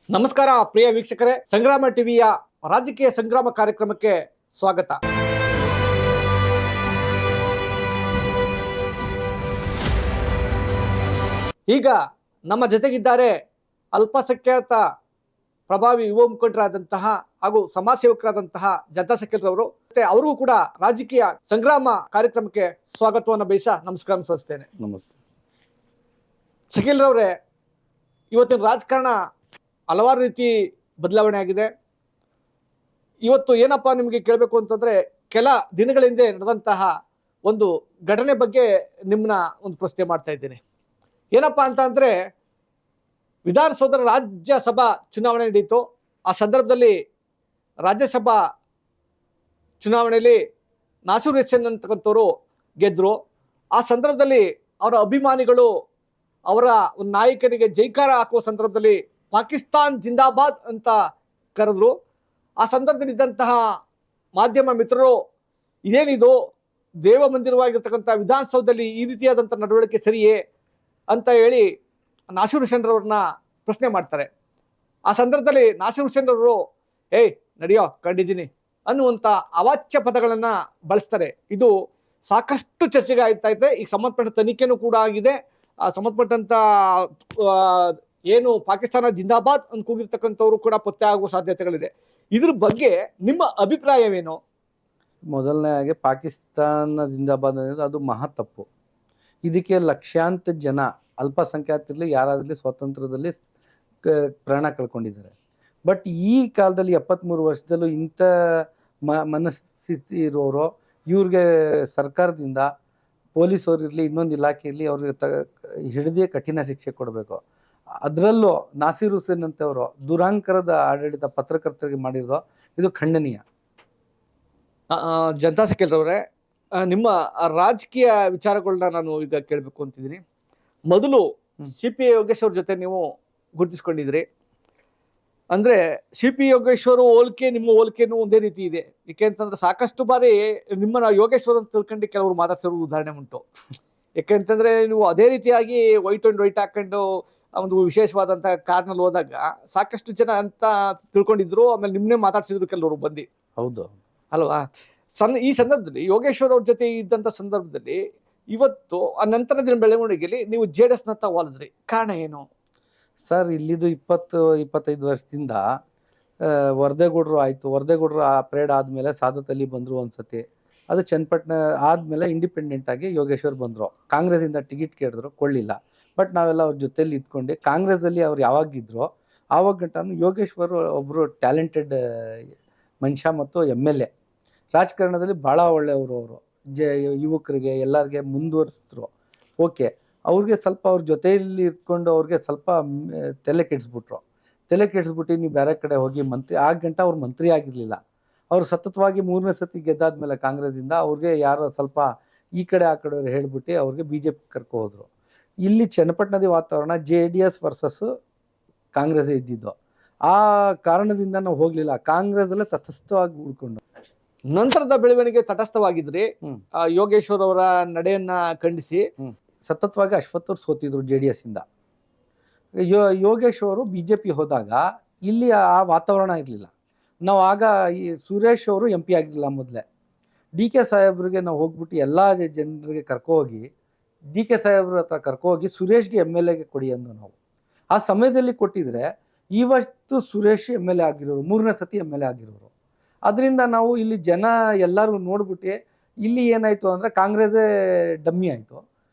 ನಮಸ್ಕಾರ ಪ್ರಿಯ ವೀಕ್ಷಕರೇ, ಸಂಗ್ರಾಮ ಟಿವಿಯ ರಾಜಕೀಯ ಸಂಗ್ರಾಮ ಕಾರ್ಯಕ್ರಮಕ್ಕೆ ಸ್ವಾಗತ. ಈಗ ನಮ್ಮ ಜೊತೆಗಿದ್ದಾರೆ ಅಲ್ಪಸಂಖ್ಯಾತ ಪ್ರಭಾವಿ ಯುವ ಮುಖಂಡರಾದಂತಹ ಹಾಗೂ ಸಮಾಜ ಸೇವಕರಾದಂತಹ ಜನತಾ ಶಕೀಲ್ ರವರು. ಮತ್ತೆ ಅವರಿಗೂ ಕೂಡ ರಾಜಕೀಯ ಸಂಗ್ರಾಮ ಕಾರ್ಯಕ್ರಮಕ್ಕೆ ಸ್ವಾಗತವನ್ನು ನಮಸ್ಕಾರ ಸಲ್ಲಿಸ್ತೇನೆ. ನಮಸ್ತೆ ಶಕೀಲ್ ರವರೇ, ಇವತ್ತಿನ ರಾಜಕಾರಣ ಹಲವಾರು ರೀತಿ ಬದಲಾವಣೆ ಆಗಿದೆ. ಇವತ್ತು ಏನಪ್ಪ ನಿಮಗೆ ಕೇಳಬೇಕು ಅಂತಂದ್ರೆ, ಕೆಲ ದಿನಗಳ ಹಿಂದೆ ನಡೆದಂತಹ ಒಂದು ಘಟನೆ ಬಗ್ಗೆ ನಿಮ್ಮನ್ನ ಒಂದು ಪ್ರಶ್ನೆ ಮಾಡ್ತಾ ಇದ್ದೇನೆ. ಏನಪ್ಪಾ ಅಂತ ಅಂದ್ರೆ, ವಿಧಾನಸೌಧ ರಾಜ್ಯಸಭಾ ಚುನಾವಣೆ ನಡೀತು. ಆ ಸಂದರ್ಭದಲ್ಲಿ ರಾಜ್ಯಸಭಾ ಚುನಾವಣೆಯಲ್ಲಿ ನಾಸೀರ್ ಹುಸೇನ್ ಅಂತಕ್ಕಂಥವ್ರು ಗೆದ್ರು. ಆ ಸಂದರ್ಭದಲ್ಲಿ ಅವರ ಅಭಿಮಾನಿಗಳು ಅವರ ಒಂದು ನಾಯಕನಿಗೆ ಜೈಕಾರ ಹಾಕುವ ಸಂದರ್ಭದಲ್ಲಿ ಪಾಕಿಸ್ತಾನ್ ಜಿಂದಾಬಾದ್ ಅಂತ ಕರೆದ್ರು. ಆ ಸಂದರ್ಭದಲ್ಲಿ ಇದ್ದಂತಹ ಮಾಧ್ಯಮ ಮಿತ್ರರು, ಇದೇನಿದು ದೇವ ಮಂದಿರವಾಗಿರ್ತಕ್ಕಂಥ ವಿಧಾನಸೌಧದಲ್ಲಿ ಈ ರೀತಿಯಾದಂಥ ನಡವಳಿಕೆ ಸರಿಯೇ ಅಂತ ಹೇಳಿ ನಾಸೀರ್ ಹುಸೇನ್ ರವ್ರನ್ನ ಪ್ರಶ್ನೆ ಮಾಡ್ತಾರೆ. ಆ ಸಂದರ್ಭದಲ್ಲಿ ನಾಸೀರ್ ಹುಸೇನ್ ರವರು ನಡಿಯೋ ಕಂಡಿದ್ದೀನಿ ಅನ್ನುವಂಥ ಅವಾಚ್ಯ ಪದಗಳನ್ನ ಬಳಸ್ತಾರೆ. ಇದು ಸಾಕಷ್ಟು ಚರ್ಚೆಗೆ ಆಯ್ತಾ ಇದೆ. ಈಗ ಸಂಬಂಧಪಟ್ಟ ತನಿಖೆನೂ ಕೂಡ ಆಗಿದೆ. ಸಂಬಂಧಪಟ್ಟಂತ ಏನು ಪಾಕಿಸ್ತಾನ ಜಿಂದಾಬಾದ್ ಅಂತ ಕೂಗಿರ್ತಕ್ಕಂಥವ್ರು ಕೂಡ ಪತ್ತೆ ಆಗುವ ಸಾಧ್ಯತೆಗಳಿದೆ. ಇದ್ರ ಬಗ್ಗೆ ನಿಮ್ಮ ಅಭಿಪ್ರಾಯವೇನು? ಮೊದಲನೇದಾಗಿ ಪಾಕಿಸ್ತಾನ ಜಿಂದಾಬಾದ್ ಅನ್ನೋದು ಅದು ಮಹಾ ತಪ್ಪು. ಇದಕ್ಕೆ ಲಕ್ಷಾಂತರ ಜನ ಅಲ್ಪಸಂಖ್ಯಾತರಲ್ಲಿ ಯಾರಾದ್ರಲ್ಲಿ ಸ್ವಾತಂತ್ರ್ಯದಲ್ಲಿ ಪ್ರಾಣ ಕಳ್ಕೊಂಡಿದ್ದಾರೆ. ಬಟ್ ಈ ಕಾಲದಲ್ಲಿ 73 ವರ್ಷದಲ್ಲೂ ಇಂಥ ಮನಸ್ಥಿತಿ ಇರೋರು, ಇವ್ರಿಗೆ ಸರ್ಕಾರದಿಂದ ಪೊಲೀಸವ್ರು ಇರಲಿ, ಇನ್ನೊಂದು ಇಲಾಖೆ ಇರಲಿ, ಅವ್ರಿಗೆ ಹಿಡಿದೇ ಕಠಿಣ ಶಿಕ್ಷೆ ಕೊಡಬೇಕು. ಅದರಲ್ಲೂ ನಾಸೀರ್ ಹುಸೇನ್ ಅಂತವರು ದುರಾಂಕರದ ಆಡಳಿತ ಪತ್ರಕರ್ತರಿಗೆ ಮಾಡಿರೋದು ಇದು ಖಂಡನೀಯ. ಜನತಾ ಶಕೀಲ್ ರವರೇ, ನಿಮ್ಮ ರಾಜಕೀಯ ವಿಚಾರಗಳನ್ನ ನಾನು ಈಗ ಕೇಳಬೇಕು ಅಂತಿದ್ದೀನಿ. ಮೊದಲು CP ಯೋಗೇಶ್ವರ್ ಜೊತೆ ನೀವು ಗುರುತಿಸ್ಕೊಂಡಿದ್ರಿ. ಅಂದ್ರೆ CP ಯೋಗೇಶ್ವರ್ ಹೋಲಿಕೆ ನಿಮ್ಮ ಹೋಲಿಕೆನೂ ಒಂದೇ ರೀತಿ ಇದೆ. ಯಾಕೆಂತಂದ್ರೆ ಸಾಕಷ್ಟು ಬಾರಿ ನಿಮ್ಮನ್ನ ಯೋಗೇಶ್ವರ್ ಅಂತ ತಿಳ್ಕೊಂಡು ಕೆಲವರು ಮಾತಾಡ್ಸಿರೋ ಉದಾಹರಣೆ ಉಂಟು. ಯಾಕೆಂತಂದ್ರೆ ನೀವು ಅದೇ ರೀತಿಯಾಗಿ ವೈಟ್ ಅಂಡ್ ವೈಟ್ ಹಾಕೊಂಡು ಒಂದು ವಿಶೇಷವಾದಂಥ ಕಾರ್ನಲ್ಲಿ ಹೋದಾಗ ಸಾಕಷ್ಟು ಜನ ಅಂತ ತಿಳ್ಕೊಂಡಿದ್ರು. ಆಮೇಲೆ ನಿಮ್ಮನ್ನೇ ಮಾತಾಡ್ಸಿದ್ರು ಕೆಲವರು ಬಂದು. ಹೌದು ಅಲ್ವಾ? ಈ ಸಂದರ್ಭದಲ್ಲಿ ಯೋಗೇಶ್ವರ್ ಅವ್ರ ಜೊತೆ ಇದ್ದಂಥ ಸಂದರ್ಭದಲ್ಲಿ ಇವತ್ತು ಆ ನಂತರದ ಬೆಳವಣಿಗೆಯಲ್ಲಿ ನೀವು JDS ನತ್ತ ವಾಲಿದ್ರಿ. ಕಾರಣ ಏನು ಸರ್? ಇಲ್ಲಿದು 20-25 ವರ್ಷದಿಂದ ವರದೇಗೌಡರು ಆಯಿತು. ವರದೇಗೌಡರು ಆ ಪರೇಡ್ ಆದಮೇಲೆ ಸಾದತ್ ಅಲಿ ಬಂದರು ಒಂದ್ಸತಿ. ಅದು ಚನ್ನಪಟ್ಟಣ ಆದಮೇಲೆ ಇಂಡಿಪೆಂಡೆಂಟ್ ಆಗಿ ಯೋಗೇಶ್ವರ್ ಬಂದರು. ಕಾಂಗ್ರೆಸ್ಸಿಂದ ಟಿಕೆಟ್ ಕೇಳಿದ್ರು, ಕೊಳ್ಳಿಲ್ಲ. ಬಟ್ ನಾವೆಲ್ಲ ಅವ್ರ ಜೊತೆಲಿ ಇದ್ಕೊಂಡು ಕಾಂಗ್ರೆಸ್ಸಲ್ಲಿ ಅವ್ರು ಯಾವಾಗಿದ್ರು ಆವಾಗ ಗಂಟನೂ ಯೋಗೇಶ್ವರ್ ಒಬ್ಬರು ಟ್ಯಾಲೆಂಟೆಡ್ ಮನುಷ್ಯ ಮತ್ತು MLA. ರಾಜಕಾರಣದಲ್ಲಿ ಭಾಳ ಒಳ್ಳೆಯವರು. ಅವರು ಯುವಕರಿಗೆ ಎಲ್ಲರಿಗೆ ಮುಂದುವರಿಸಿದ್ರು. ಓಕೆ, ಅವ್ರಿಗೆ ಸ್ವಲ್ಪ ಅವ್ರ ಜೊತೆಯಲ್ಲಿ ಇದ್ಕೊಂಡು ಅವ್ರಿಗೆ ಸ್ವಲ್ಪ ತಲೆ ಕೆಡಿಸ್ಬಿಟ್ಟು ನೀವು ಬೇರೆ ಕಡೆ ಹೋಗಿ ಮಂತ್ರಿ ಆಗ ಗಂಟ ಅವ್ರು ಮಂತ್ರಿ ಆಗಿರಲಿಲ್ಲ. ಅವ್ರು ಸತತವಾಗಿ 3ನೇ ಸತಿ ಗೆದ್ದಾದ್ಮೇಲೆ ಕಾಂಗ್ರೆಸ್ಸಿಂದ ಅವ್ರಿಗೆ ಯಾರೋ ಸ್ವಲ್ಪ ಈ ಕಡೆ ಆ ಕಡೆ ಹೇಳ್ಬಿಟ್ಟು ಅವ್ರಿಗೆ BJP ಕರ್ಕೊ ಹೋದ್ರು. ಇಲ್ಲಿ ಚನ್ನಪಟ್ಟಣದ ವಾತಾವರಣ JDS ವರ್ಸಸ್ ಕಾಂಗ್ರೆಸ್ ಇದ್ದಿದ್ದು. ಆ ಕಾರಣದಿಂದ ನಾವು ಹೋಗ್ಲಿಲ್ಲ, ಕಾಂಗ್ರೆಸ್ಸಲ್ಲೇ ತಟಸ್ಥವಾಗಿ ಉಳ್ಕೊಂಡು. ನಂತರದ ಬೆಳವಣಿಗೆ ತಟಸ್ಥವಾಗಿದ್ರಿ. ಯೋಗೇಶ್ವರ್ ಅವರ ನಡೆಯನ್ನ ಖಂಡಿಸಿ ಸತತವಾಗಿ ಅಶ್ವಥ್ ಸೋತಿದ್ರು JDS ಇಂದ. ಯೋಗೇಶ್ವರು BJP ಹೋದಾಗ ಇಲ್ಲಿ ಆ ವಾತಾವರಣ ಇರಲಿಲ್ಲ. ನಾವು ಆಗ ಈ ಸುರೇಶ್ ಅವರು MP ಆಗಿರಲಿಲ್ಲ. ಮೊದಲೇ DK ಸಾಹೇಬ್ರಿಗೆ ನಾವು ಹೋಗ್ಬಿಟ್ಟು ಎಲ್ಲ ಜನರಿಗೆ ಕರ್ಕೋಗಿ DK ಸಾಹೇಬ್ರ ಹತ್ರ ಕರ್ಕೋಗಿ ಸುರೇಶ್ಗೆ MLAಗೆ ಕೊಡಿ ಅಂದು ನಾವು ಆ ಸಮಯದಲ್ಲಿ ಕೊಟ್ಟಿದ್ರೆ ಇವತ್ತು ಸುರೇಶ್ MLA ಆಗಿರೋರು, 3ನೇ ಸತಿ MLA ಆಗಿರೋರು. ಅದರಿಂದ ನಾವು ಇಲ್ಲಿ ಜನ ಎಲ್ಲರೂ ನೋಡ್ಬಿಟ್ಟು ಇಲ್ಲಿ ಏನಾಯಿತು ಅಂದರೆ ಕಾಂಗ್ರೆಸ್ಸೇ ಡಮ್ಮಿ ಆಯಿತು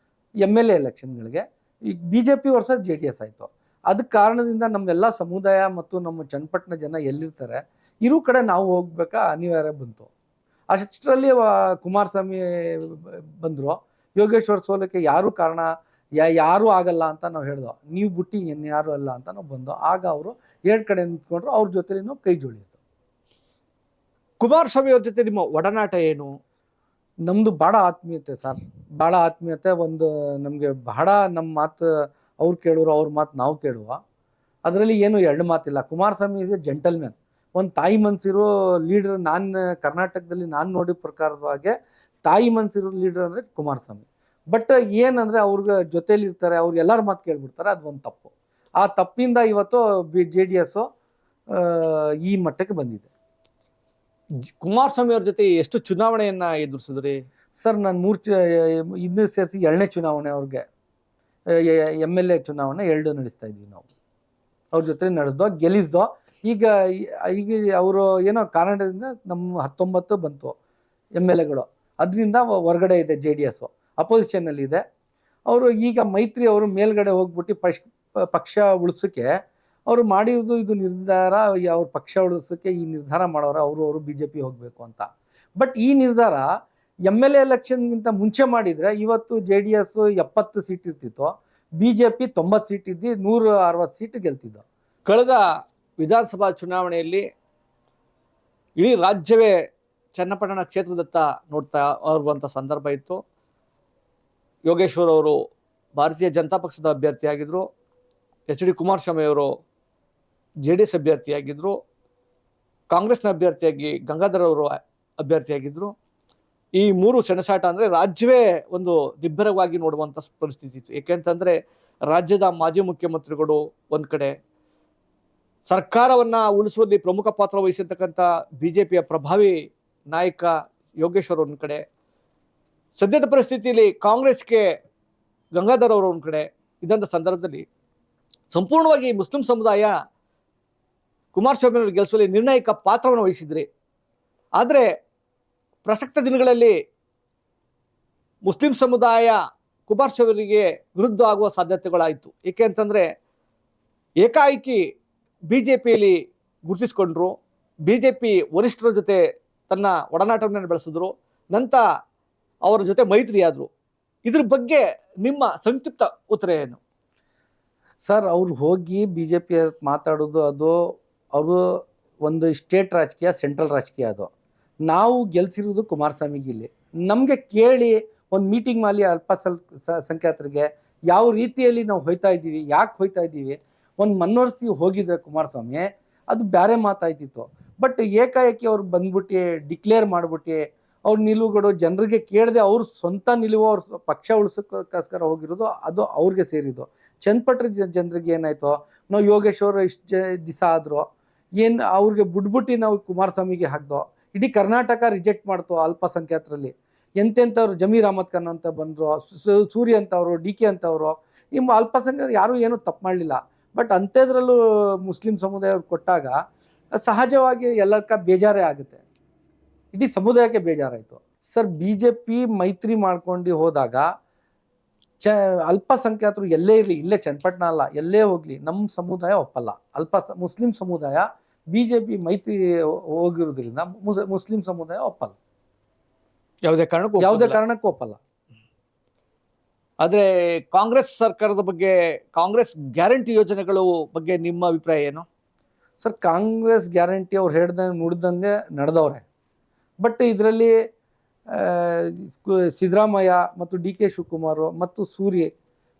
MLA ಎಲೆಕ್ಷನ್ಗಳಿಗೆ. ಈಗ BJP ವರ್ಸಸ್ JDS ಆಯಿತು. ಅದಕ್ಕೆ ಕಾರಣದಿಂದ ನಮ್ಮೆಲ್ಲ ಸಮುದಾಯ ಮತ್ತು ನಮ್ಮ ಚನ್ನಪಟ್ಟಣ ಜನ ಎಲ್ಲಿರ್ತಾರೆ ಇರೋ ಕಡೆ ನಾವು ಹೋಗ್ಬೇಕಾ ಅನಿವಾರ್ಯ ಬಂತು. ಅಷ್ಟರಲ್ಲಿ ಕುಮಾರಸ್ವಾಮಿ ಬಂದರು. ಯೋಗೇಶ್ವರ್ ಸೋಲಕ್ಕೆ ಯಾರು ಕಾರಣ, ಯಾರೂ ಆಗಲ್ಲ ಅಂತ ನಾವು ಹೇಳಿದ್ವು. ನೀವು ಬಿಟ್ಟು ಯಾರು ಅಲ್ಲ ಅಂತ ನಾವು ಬಂದು ಆಗ ಅವರು 2 ಕಡೆ ನಿಂತ್ಕೊಂಡ್ರು. ಅವ್ರ ಜೊತೆಲಿ ನಾವು ಕೈ ಜೋಡಿಸ್ತು. ಕುಮಾರಸ್ವಾಮಿ ಅವ್ರ ಜೊತೆ ನಿಮ್ಮ ಒಡನಾಟ ಏನು? ನಮ್ಮದು ಭಾಳ ಆತ್ಮೀಯತೆ ಸರ್, ಭಾಳ ಆತ್ಮೀಯತೆ. ಒಂದು ನಮಗೆ ಬಹಳ ನಮ್ಮ ಮಾತು ಅವ್ರು ಕೇಳೋರು, ಅವ್ರ ಮಾತು ನಾವು ಕೇಳುವ. ಅದರಲ್ಲಿ ಏನು ಎರಡು ಮಾತಿಲ್ಲ. ಕುಮಾರಸ್ವಾಮಿ ಇಸ್ ಎ ಜೆಂಟಲ್ಮ್ಯಾನ್, ಒಂದು ತಾಯಿ ಮನಸ್ಸಿರೋ ಲೀಡರ್. ನಾನು ಕರ್ನಾಟಕದಲ್ಲಿ ನಾನು ನೋಡಿದ ಪ್ರಕಾರವಾಗಿ ತಾಯಿ ಮನಸ್ಸಿರೋ ಲೀಡರ್ ಅಂದರೆ ಕುಮಾರಸ್ವಾಮಿ. ಬಟ್ ಏನಂದರೆ ಅವ್ರಿಗೆ ಜೊತೇಲಿ ಇರ್ತಾರೆ, ಅವ್ರು ಎಲ್ಲರ ಮಾತು ಕೇಳ್ಬಿಡ್ತಾರೆ. ಅದು ಒಂದು ತಪ್ಪು. ಆ ತಪ್ಪಿಂದ ಇವತ್ತು JDS ಈ ಮಟ್ಟಕ್ಕೆ ಬಂದಿದೆ. ಕುಮಾರಸ್ವಾಮಿ ಅವ್ರ ಜೊತೆ ಎಷ್ಟು ಚುನಾವಣೆಯನ್ನ ಎದುರಿಸಿದ್ರಿ? ಸರ್ ನಾನು ಇದನ್ನ ಸೇರಿಸಿ 2ನೇ ಚುನಾವಣೆ ಅವ್ರಿಗೆ MLA ಚುನಾವಣೆ 2 ನಡೆಸ್ತಾ ಇದ್ವಿ ನಾವು. ಅವ್ರ ಜೊತೆ ನಡೆಸ್ದೋ ಗೆಲ್ಲಿಸ್ದೋ. ಈಗ ಅವರು ಏನೋ ಕಾರಣದಿಂದ ನಮ್ಮ 19 ಬಂತು MLAಗಳು, ಅದರಿಂದ ಹೊರಗಡೆ ಇದೆ JDS, ಅಪೋಸಿಷನ್ನಲ್ಲಿ ಇದೆ. ಅವರು ಈಗ ಮೈತ್ರಿ ಅವರು ಮೇಲ್ಗಡೆ ಹೋಗ್ಬಿಟ್ಟು ಪಕ್ಷ ಉಳಿಸೋಕ್ಕೆ ಅವರು ಮಾಡಿರೋದು ಇದು ನಿರ್ಧಾರ. ಅವ್ರ ಪಕ್ಷ ಉಳಿಸೋಕ್ಕೆ ಈ ನಿರ್ಧಾರ ಮಾಡೋರು ಅವರು BJP ಹೋಗಬೇಕು ಅಂತ. ಬಟ್ ಈ ನಿರ್ಧಾರ MLA ಎಲೆಕ್ಷನ್ಗಿಂತ ಮುಂಚೆ ಮಾಡಿದರೆ ಇವತ್ತು JDS 70 ಸೀಟ್ ಇರ್ತಿತ್ತು, BJP 90 ಸೀಟ್ ಇದ್ದು 160 ಸೀಟ್ ಗೆಲ್ತಿದ್ದು. ಕಳೆದ ವಿಧಾನಸಭಾ ಚುನಾವಣೆಯಲ್ಲಿ ಇಡೀ ರಾಜ್ಯವೇ ಚನ್ನಪಟ್ಟಣ ಕ್ಷೇತ್ರದತ್ತ ನೋಡ್ತಾ ಇರುವಂಥ ಸಂದರ್ಭ ಇತ್ತು. ಯೋಗೇಶ್ವರ್ ಅವರು ಭಾರತೀಯ ಜನತಾ ಪಕ್ಷದ ಅಭ್ಯರ್ಥಿಯಾಗಿದ್ದರು, HD ಕುಮಾರಸ್ವಾಮಿ ಅವರು JDS ಅಭ್ಯರ್ಥಿಯಾಗಿದ್ದರು, ಕಾಂಗ್ರೆಸ್ನ ಅಭ್ಯರ್ಥಿಯಾಗಿ ಗಂಗಾಧರ್ ಅವರು ಅಭ್ಯರ್ಥಿಯಾಗಿದ್ದರು. ಈ 3 ಸೆಣಸಾಟ ಅಂದರೆ ರಾಜ್ಯವೇ ಒಂದು ನಿಬ್ಬರವಾಗಿ ನೋಡುವಂಥ ಪರಿಸ್ಥಿತಿ ಇತ್ತು. ಏಕೆಂತಂದರೆ ರಾಜ್ಯದ ಮಾಜಿ ಮುಖ್ಯಮಂತ್ರಿಗಳು ಒಂದು ಕಡೆ, ಸರ್ಕಾರವನ್ನು ಉಳಿಸುವಲ್ಲಿ ಪ್ರಮುಖ ಪಾತ್ರ ವಹಿಸಿರ್ತಕ್ಕಂಥ BJPಯ ಪ್ರಭಾವಿ ನಾಯಕ ಯೋಗೇಶ್ವರ್ ಒಂದು ಕಡೆ, ಸದ್ಯದ ಪರಿಸ್ಥಿತಿಯಲ್ಲಿ ಕಾಂಗ್ರೆಸ್ಗೆ ಗಂಗಾಧರ್ ಅವರು ಒಂದು ಕಡೆ ಇದ್ದಂಥ ಸಂದರ್ಭದಲ್ಲಿ ಸಂಪೂರ್ಣವಾಗಿ ಮುಸ್ಲಿಂ ಸಮುದಾಯ ಕುಮಾರಸ್ವಾಮಿ ಅವರು ಗೆಲ್ಲಿಸುವಲ್ಲಿ ನಿರ್ಣಾಯಕ ಪಾತ್ರವನ್ನು ವಹಿಸಿದ್ರಿ. ಆದರೆ ಪ್ರಸಕ್ತ ದಿನಗಳಲ್ಲಿ ಮುಸ್ಲಿಂ ಸಮುದಾಯ ಕುಮಾರಸ್ವಾಮಿ ಅವರಿಗೆ ವಿರುದ್ಧ ಆಗುವ ಸಾಧ್ಯತೆಗಳಾಯಿತು. ಏಕೆ ಅಂತಂದರೆ ಏಕಾಏಕಿ BJPಯಲ್ಲಿ ಗುರುತಿಸಿಕೊಂಡ್ರು, BJP ವರಿಷ್ಠರ ಜೊತೆ ತನ್ನ ಒಡನಾಟವನ್ನು ಬೆಳೆಸಿದ್ರು, ನಂತರ ಅವರ ಜೊತೆ ಮೈತ್ರಿಯಾದರು. ಇದ್ರ ಬಗ್ಗೆ ನಿಮ್ಮ ಸಂಕ್ಷಿಪ್ತ ಉತ್ತರ ಏನು? ಸರ್, ಅವ್ರು ಹೋಗಿ BJP ಮಾತಾಡೋದು ಅದು ಅವರು ಒಂದು ಸ್ಟೇಟ್ ರಾಜಕೀಯ, ಸೆಂಟ್ರಲ್ ರಾಜಕೀಯ. ಅದು ನಾವು ಗೆಲ್ಸಿರೋದು ಕುಮಾರಸ್ವಾಮಿಗಿಲ್ಲಿ. ನಮಗೆ ಕೇಳಿ ಒಂದು ಮೀಟಿಂಗ್ ಮಾಡಿ ಸಂಖ್ಯಾತರಿಗೆ ಯಾವ ರೀತಿಯಲ್ಲಿ ನಾವು ಹೋಯ್ತಾ ಇದ್ದೀವಿ, ಯಾಕೆ ಹೋಯ್ತಾ ಇದ್ದೀವಿ, ಒಂದು ಮನವರಿಸಿ ಹೋಗಿದ್ರೆ ಕುಮಾರಸ್ವಾಮಿ ಅದು ಬೇರೆ ಮಾತಾಯ್ತಿತ್ತು. ಬಟ್ ಏಕಾಏಕಿ ಅವ್ರು ಬಂದ್ಬಿಟ್ಟು ಡಿಕ್ಲೇರ್ ಮಾಡ್ಬಿಟ್ಟು ಅವ್ರ ನಿಲುವುಗಳು ಜನರಿಗೆ ಕೇಳದೆ ಅವ್ರ ಸ್ವಂತ ನಿಲುವು ಅವ್ರ ಪಕ್ಷ ಉಳಿಸೋಕ್ಕೋಸ್ಕರ ಹೋಗಿರೋದು ಅದು ಅವ್ರಿಗೆ ಸೇರಿದ್ದು. ಚನ್ನಪಟ್ಟಣ ಜನರಿಗೆ ಏನಾಯ್ತು, ನಾವು ಯೋಗೇಶ್ವರ್ ಇಷ್ಟು ದಿವಸ ಆದರೂ ಏನು ಅವ್ರಿಗೆ ಬಿಟ್ಬಿಟ್ಟು ನಾವು ಕುಮಾರಸ್ವಾಮಿಗೆ ಹಾಕ್ದೋ. ಇಡೀ ಕರ್ನಾಟಕ ರಿಜೆಕ್ಟ್ ಮಾಡ್ತು ಅಲ್ಪಸಂಖ್ಯಾತರಲ್ಲಿ. ಎಂತೆಂಥವ್ರು ಜಮೀರ್ ಅಹಮದ್ ಖಾನ್ ಅಂತ ಬಂದರು, ಸೂರ್ಯ ಅಂತವರು, DK ಅಂತವರು, ನಿಮ್ಮ ಅಲ್ಪಸಂಖ್ಯಾತ ಯಾರೂ ಏನೂ ತಪ್ಪು ಮಾಡಲಿಲ್ಲ. ಬಟ್ ಅಂಥದ್ರಲ್ಲೂ ಮುಸ್ಲಿಂ ಸಮುದಾಯವ್ರು ಕೊಟ್ಟಾಗ ಸಹಜವಾಗಿ ಎಲ್ಲಕ್ಕ ಬೇಜಾರೇ ಆಗುತ್ತೆ, ಇಡೀ ಸಮುದಾಯಕ್ಕೆ ಬೇಜಾರಾಯಿತು. ಸರ್, BJP ಮೈತ್ರಿ ಮಾಡ್ಕೊಂಡು ಹೋದಾಗ ಅಲ್ಪಸಂಖ್ಯಾತರು ಎಲ್ಲೇ ಇರಲಿ, ಇಲ್ಲೇ ಚನ್ನಪಟ್ಟಣ ಅಲ್ಲ ಎಲ್ಲೇ ಹೋಗಲಿ, ನಮ್ಮ ಸಮುದಾಯ ಒಪ್ಪಲ್ಲ. ಮುಸ್ಲಿಂ ಸಮುದಾಯ BJP ಮೈತ್ರಿ ಹೋಗಿರೋದ್ರಿಂದ ಮುಸ್ಲಿಂ ಸಮುದಾಯ ಒಪ್ಪಲ್ಲ, ಯಾವುದೇ ಕಾರಣಕ್ಕೂ ಒಪ್ಪಲ್ಲ. ಆದರೆ ಕಾಂಗ್ರೆಸ್ ಸರ್ಕಾರದ ಬಗ್ಗೆ, ಕಾಂಗ್ರೆಸ್ ಗ್ಯಾರಂಟಿ ಯೋಜನೆಗಳು ಬಗ್ಗೆ ನಿಮ್ಮ ಅಭಿಪ್ರಾಯ ಏನು? ಸರ್, ಕಾಂಗ್ರೆಸ್ ಗ್ಯಾರಂಟಿ ಅವ್ರು ಹೇಳ್ದಂಗೆ ನುಡ್ದಂಗೆ ನಡೆದವ್ರೆ. ಬಟ್ ಇದರಲ್ಲಿ ಸಿದ್ದರಾಮಯ್ಯ ಮತ್ತು DK ಶಿವಕುಮಾರ್ ಮತ್ತು ಸೂರ್ಯ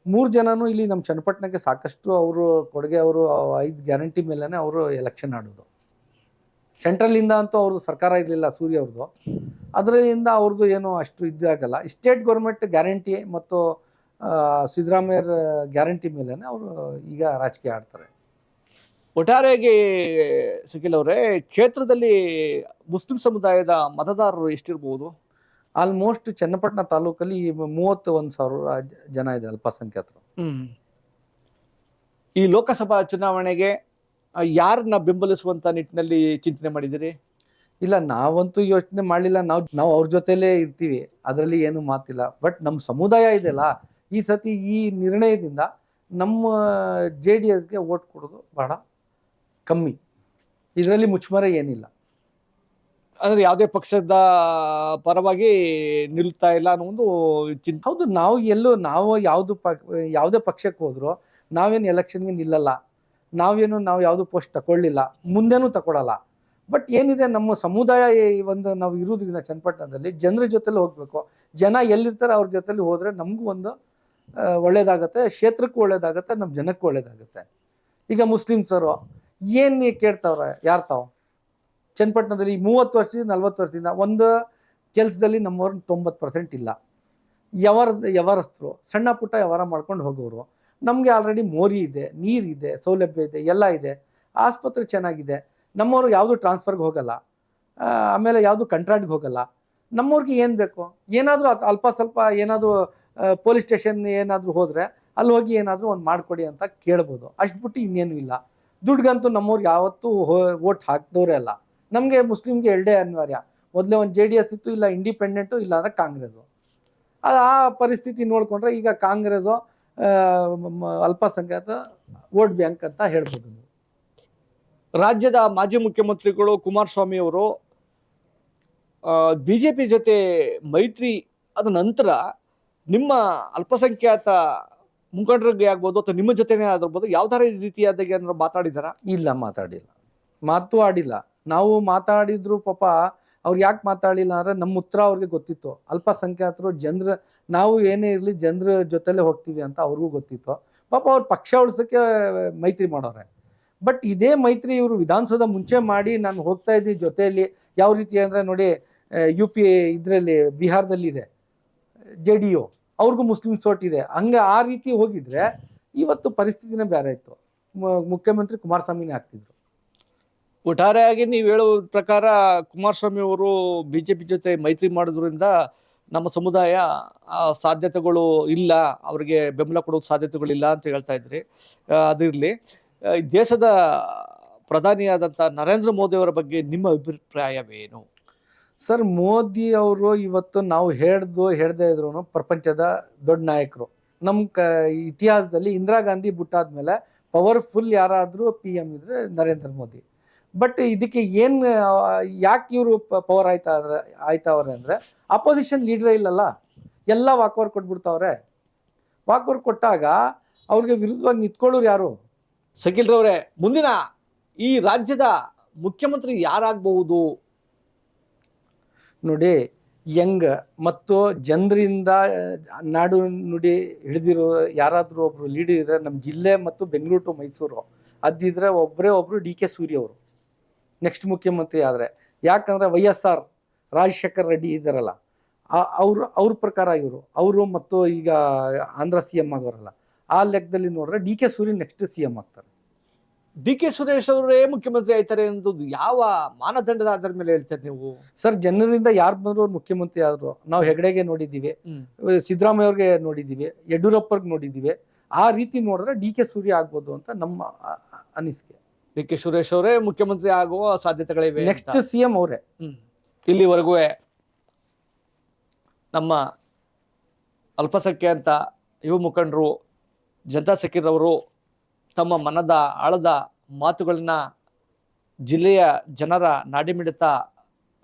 3 ಜನನೂ ಇಲ್ಲಿ ನಮ್ಮ ಚನ್ನಪಟ್ಟಣಕ್ಕೆ ಸಾಕಷ್ಟು ಅವರು ಕೊಡುಗೆ. ಅವರು 5 ಗ್ಯಾರಂಟಿ ಮೇಲೇ ಅವರು ಎಲೆಕ್ಷನ್ ಆಡೋದು. ಸೆಂಟ್ರಲಿಂದ ಅಂತೂ ಅವ್ರದ್ದು ಸರ್ಕಾರ ಇರಲಿಲ್ಲ ಸೂರ್ಯ ಅವ್ರದ್ದು, ಅದರಿಂದ ಅವ್ರದ್ದು ಏನೋ ಅಷ್ಟು ಇದಾಗಲ್ಲ. ಸ್ಟೇಟ್ ಗೌರ್ಮೆಂಟ್ ಗ್ಯಾರಂಟಿ ಮತ್ತು ಸಿದ್ದರಾಮಯ್ಯರ ಗ್ಯಾರಂಟಿ ಮೇಲೇ ಅವರು ಈಗ ರಾಜಕೀಯ ಆಡ್ತಾರೆ. ಒಟ್ಟಾರೆಯಾಗಿ ಸುಖಿಲ್ ಅವರೇ, ಕ್ಷೇತ್ರದಲ್ಲಿ ಮುಸ್ಲಿಂ ಸಮುದಾಯದ ಮತದಾರರು ಎಷ್ಟಿರ್ಬೋದು? ಆಲ್ಮೋಸ್ಟ್ ಚನ್ನಪಟ್ಟಣ ತಾಲೂಕಲ್ಲಿ 31,000 ಜನ ಇದೆ ಅಲ್ಪಸಂಖ್ಯಾತರು. ಈ ಲೋಕಸಭಾ ಚುನಾವಣೆಗೆ ಯಾರನ್ನ ಬೆಂಬಲಿಸುವಂತ ನಿಟ್ಟಿನಲ್ಲಿ ಚಿಂತನೆ ಮಾಡಿದಿರಿ? ಇಲ್ಲ, ನಾವಂತೂ ಯೋಚನೆ ಮಾಡಲಿಲ್ಲ. ನಾವು ಅವ್ರ ಜೊತೆಲೇ ಇರ್ತೀವಿ, ಅದರಲ್ಲಿ ಏನು ಮಾತಿಲ್ಲ. ಬಟ್ ನಮ್ಮ ಸಮುದಾಯ ಇದೆಯಲ್ಲ, ಈ ಸತಿ ಈ ನಿರ್ಣಯದಿಂದ ನಮ್ಮ JDSಗೆ ವೋಟ್ ಕೊಡೋದು ಬಹಳ ಕಮ್ಮಿ. ಇದರಲ್ಲಿ ಮುಚ್ಚುಮರೆ ಏನಿಲ್ಲ. ಅಂದ್ರೆ ಯಾವುದೇ ಪಕ್ಷದ ಪರವಾಗಿ ನಿಲ್ತಾ ಇಲ್ಲ ಅನ್ನೋ ಒಂದು ಚಿಂತೆ. ಹೌದು, ನಾವು ಯಾವುದೇ ಪಕ್ಷಕ್ಕೆ ಹೋದ್ರು ನಾವೇನು ಎಲೆಕ್ಷನ್ಗೆ ನಿಲ್ಲಲ್ಲ, ನಾವು ಯಾವುದು ಪೋಸ್ಟ್ ತಗೊಳ್ಳಿಲ್ಲ, ಮುಂದೆನೂ ತಗೊಳ್ಳಲ್ಲ. ಬಟ್ ಏನಿದೆ, ನಮ್ಮ ಸಮುದಾಯ ಒಂದು ನಾವು ಇರೋದ್ರಿಂದ ಚನ್ನಪಟ್ಟಣದಲ್ಲಿ ಜನರ ಜೊತೆಲಿ ಹೋಗ್ಬೇಕು. ಜನ ಎಲ್ಲಿರ್ತಾರೆ ಅವ್ರ ಜೊತೆಲಿ ಹೋದರೆ ನಮಗೂ ಒಂದು ಒಳ್ಳೇದಾಗತ್ತೆ, ಕ್ಷೇತ್ರಕ್ಕೂ ಒಳ್ಳೇದಾಗತ್ತೆ, ನಮ್ಮ ಜನಕ್ಕೂ ಒಳ್ಳೇದಾಗುತ್ತೆ. ಈಗ ಮುಸ್ಲಿಮ್ಸರು ಏನು ಕೇಳ್ತಾವ್ರೆ, ಯಾರು ತಾವು ಚನ್ನಪಟ್ಟಣದಲ್ಲಿ 30 ವರ್ಷದಿಂದ 40 ವರ್ಷದಿಂದ ಒಂದು ಕೆಲಸದಲ್ಲಿ ನಮ್ಮವ್ರನ್ನ 90% ಇಲ್ಲ. ವ್ಯವಹಾರಸ್ಥರು, ಸಣ್ಣ ಪುಟ್ಟ ವ್ಯವಹಾರ ಮಾಡ್ಕೊಂಡು ಹೋಗೋರು. ನಮಗೆ ಆಲ್ರೆಡಿ ಮೋರಿ ಇದೆ, ನೀರಿದೆ, ಸೌಲಭ್ಯ ಇದೆ, ಎಲ್ಲ ಇದೆ, ಆಸ್ಪತ್ರೆ ಚೆನ್ನಾಗಿದೆ, ನಮ್ಮವರು ಯಾವುದು ಟ್ರಾನ್ಸ್ಫರ್ಗೆ ಹೋಗಲ್ಲ, ಆಮೇಲೆ ಯಾವುದು ಕಂಟ್ರಾಕ್ಟ್ಗೆ ಹೋಗಲ್ಲ. ನಮ್ಮವ್ರಿಗೆ ಏನು ಬೇಕು, ಏನಾದರೂ ಅಲ್ಪ ಸ್ವಲ್ಪ ಏನಾದರೂ ಪೊಲೀಸ್ ಸ್ಟೇಷನ್ ಏನಾದರೂ ಹೋದರೆ ಅಲ್ಲಿ ಹೋಗಿ ಏನಾದರೂ ಒಂದು ಮಾಡಿಕೊಡಿ ಅಂತ ಕೇಳ್ಬೋದು, ಅಷ್ಟು ಬಿಟ್ಟು ಇನ್ನೇನು ಇಲ್ಲ. ದುಡ್ಗಂತೂ ನಮ್ಮವ್ರಿಗೆ ಯಾವತ್ತೂ ಓಟ್ ಹಾಕಿದವರೇ ಅಲ್ಲ. ನಮಗೆ ಮುಸ್ಲಿಮ್ಗೆ ಎರಡೇ ಅನಿವಾರ್ಯ, ಮೊದಲೇ ಒಂದು JDS ಇತ್ತು, ಇಲ್ಲ ಇಂಡಿಪೆಂಡೆಂಟು, ಇಲ್ಲ ಅಂದರೆ ಕಾಂಗ್ರೆಸ್ಸು. ಆ ಪರಿಸ್ಥಿತಿ ನೋಡಿಕೊಂಡ್ರೆ ಈಗ ಕಾಂಗ್ರೆಸ್ಸು ಅಲ್ಪಸಂಖ್ಯಾತ ವೋಟ್ ಬ್ಯಾಂಕ್ ಅಂತ ಹೇಳ್ಬೋದು. ರಾಜ್ಯದ ಮಾಜಿ ಮುಖ್ಯಮಂತ್ರಿಗಳು ಕುಮಾರಸ್ವಾಮಿ ಅವರು ಬಿಜೆಪಿ ಜೊತೆ ಮೈತ್ರಿ ಆದ ನಂತರ ನಿಮ್ಮ ಅಲ್ಪಸಂಖ್ಯಾತ ಮುಖಂಡರಿಗೆ ಆಗ್ಬೋದು ಅಥವಾ ನಿಮ್ಮ ಜೊತೆನೇ ಆಗಿರ್ಬೋದು ಯಾವ್ದಾರ ರೀತಿಯಾದಾಗೆ ಏನಾದ್ರು ಮಾತಾಡಿದಾರ? ಇಲ್ಲ, ಮಾತು ಆಡಿಲ್ಲ. ನಾವು ಮಾತಾಡಿದ್ರು ಪಾಪ ಅವ್ರು ಯಾಕೆ ಮಾತಾಡಿಲ್ಲ ಅಂದರೆ ನಮ್ಮ ಉತ್ತರ ಅವ್ರಿಗೆ ಗೊತ್ತಿತ್ತು. ಅಲ್ಪಸಂಖ್ಯಾತರು ಜನರ, ನಾವು ಏನೇ ಇರಲಿ ಜನರ ಜೊತೆಲೇ ಹೋಗ್ತೀವಿ ಅಂತ ಅವ್ರಿಗೂ ಗೊತ್ತಿತ್ತು. ಪಾಪ ಅವ್ರು ಪಕ್ಷ ಉಳಿಸೋಕ್ಕೆ ಮೈತ್ರಿ ಮಾಡೋರೆ. ಬಟ್ ಇದೇ ಮೈತ್ರಿ ಇವರು ವಿಧಾನಸೌಧ ಮುಂಚೆ ಮಾಡಿ ನಾನು ಹೋಗ್ತಾ ಇದ್ದೀನಿ ಜೊತೆಯಲ್ಲಿ. ಯಾವ ರೀತಿ ಅಂದರೆ ನೋಡಿ, UP ಇದರಲ್ಲಿ ಬಿಹಾರದಲ್ಲಿದೆ JDU, ಅವ್ರಿಗೂ ಮುಸ್ಲಿಮ್ಸ್ ಓಟ್ ಇದೆ. ಹಂಗೆ ಆ ರೀತಿ ಹೋಗಿದ್ರೆ ಇವತ್ತು ಪರಿಸ್ಥಿತಿನೇ ಬೇರೆ ಇತ್ತು, ಮುಖ್ಯಮಂತ್ರಿ ಕುಮಾರಸ್ವಾಮಿನೇ ಆಗ್ತಿದ್ರು. ಒಟ್ಟಾರೆಯಾಗಿ ನೀವು ಹೇಳೋ ಪ್ರಕಾರ ಕುಮಾರಸ್ವಾಮಿ ಅವರು ಬಿಜೆಪಿ ಜೊತೆ ಮೈತ್ರಿ ಮಾಡೋದ್ರಿಂದ ನಮ್ಮ ಸಮುದಾಯ ಸಾಧ್ಯತೆಗಳು ಇಲ್ಲ, ಅವರಿಗೆ ಬೆಂಬಲ ಕೊಡೋ ಸಾಧ್ಯತೆಗಳಿಲ್ಲ ಅಂತ ಹೇಳ್ತಾ ಇದ್ರಿ. ಅದಿರಲಿ, ದೇಶದ ಪ್ರಧಾನಿಯಾದಂಥ ನರೇಂದ್ರ ಮೋದಿ ಅವರ ಬಗ್ಗೆ ನಿಮ್ಮ ಅಭಿಪ್ರಾಯವೇನು? ಸರ್, ಮೋದಿ ಅವರು ಇವತ್ತು ನಾವು ಹೇಳ್ದೇ ಇದ್ರು ಪ್ರಪಂಚದ ದೊಡ್ಡ ನಾಯಕರು. ನಮ್ಮ ಇತಿಹಾಸದಲ್ಲಿ ಇಂದಿರಾ ಗಾಂಧಿ ಬಿಟ್ಟಾದ್ಮೇಲೆ ಪವರ್ಫುಲ್ ಯಾರಾದರೂ PM ಇದ್ರೆ ನರೇಂದ್ರ ಮೋದಿ. ಬಟ್ ಇದಕ್ಕೆ ಯಾಕೆ ಇವರು ಪವರ್ ಆಯ್ತಾವ್ರೆ ಅಂದರೆ ಅಪೋಸಿಷನ್ ಲೀಡ್ರೇ ಇಲ್ಲಲ್ಲ, ಎಲ್ಲ ವಾಕೌಟ್ ಕೊಟ್ಬಿಡ್ತಾವ್ರೆ. ವಾಕೌಟ್ ಕೊಟ್ಟಾಗ ಅವ್ರಿಗೆ ವಿರುದ್ಧವಾಗಿ ನಿಂತ್ಕೊಳ್ಳೋರು ಯಾರು? ಶಕೀಲ್ರವ್ರೆ, ಮುಂದಿನ ಈ ರಾಜ್ಯದ ಮುಖ್ಯಮಂತ್ರಿ ಯಾರಾಗಬಹುದು? ನೋಡಿ, ಯಂಗ್ ಮತ್ತು ಜನರಿಂದ ನಾಡು ನುಡಿ ಹಿಡಿದಿರೋ ಯಾರಾದರೂ ಒಬ್ರು ಲೀಡರ್ ಇದ್ರೆ ನಮ್ಮ ಜಿಲ್ಲೆ ಮತ್ತು ಬೆಂಗಳೂರು ಟು ಮೈಸೂರು ಅದಿದ್ರೆ ಒಬ್ಬರು DK ಸೂರ್ಯ ಅವರು ನೆಕ್ಸ್ಟ್ ಮುಖ್ಯಮಂತ್ರಿ ಆದರೆ. ಯಾಕಂದರೆ YSR ರಾಜಶೇಖರ್ ರೆಡ್ಡಿ ಇದ್ದಾರಲ್ಲ, ಅವ್ರ ಪ್ರಕಾರ ಅವರು ಮತ್ತು ಈಗ ಆಂಧ್ರ CM ಆಗೋರಲ್ಲ, ಆ ಲೆಕ್ಕದಲ್ಲಿ ನೋಡಿದ್ರೆ DK ಸೂರ್ಯ ನೆಕ್ಸ್ಟ್ CM ಆಗ್ತಾರೆ. DK ಸುರೇಶ್ ಅವರೇ ಮುಖ್ಯಮಂತ್ರಿ ಆಯ್ತಾರೆ ಅನ್ನೋದು ಯಾವ ಮಾನದಂಡದ ಆಧಾರದ ಮೇಲೆ ಹೇಳ್ತಾರೆ ನೀವು? ಸರ್, ಜನರಿಂದ ಯಾರು ಬಂದ್ರು ಅವ್ರು ಮುಖ್ಯಮಂತ್ರಿ ಆದ್ರು. ನಾವು ಹೆಗಡೆಗೆ ನೋಡಿದ್ದೀವಿ, ಸಿದ್ದರಾಮಯ್ಯ ಅವ್ರಿಗೆ ನೋಡಿದ್ದೀವಿ, ಯಡಿಯೂರಪ್ಪರ್ಗೆ ನೋಡಿದ್ದೀವಿ. ಆ ರೀತಿ ನೋಡಿದ್ರೆ DK ಸೂರ್ಯ ಆಗ್ಬೋದು ಅಂತ ನಮ್ಮ ಅನಿಸಿಕೆ. DK ಸುರೇಶ್ ಅವರೇ ಮುಖ್ಯಮಂತ್ರಿ ಆಗುವ ಸಾಧ್ಯತೆಗಳಿವೆ. ನೆಕ್ಸ್ಟ್ CM ಅವರೇ. ಇಲ್ಲಿವರೆಗೂ ನಮ್ಮ ಅಲ್ಪಸಂಖ್ಯಾತ ಯುವ ಮುಖಂಡರು ಜನತಾ ಶಕೀರ್ ಅವರು ತಮ್ಮ ಮನದ ಆಳದ ಮಾತುಗಳನ್ನ ಜಿಲ್ಲೆಯ ಜನರ ನಾಡಿಮಿಡಿತ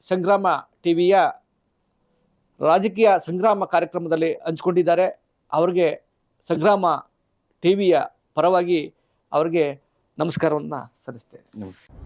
ಸಂಗ್ರಾಮ ಟಿವಿಯ ರಾಜಕೀಯ ಸಂಗ್ರಾಮ ಕಾರ್ಯಕ್ರಮದಲ್ಲಿ ಹಂಚಿಕೊಂಡಿದ್ದಾರೆ. ಅವರಿಗೆ ಸಂಗ್ರಾಮ ಟಿವಿಯ ಪರವಾಗಿ ಅವರಿಗೆ ನಮಸ್ಕಾರವನ್ನು ಸಲ್ಲಿಸ್ತೇನೆ. ನಮಸ್ಕಾರ.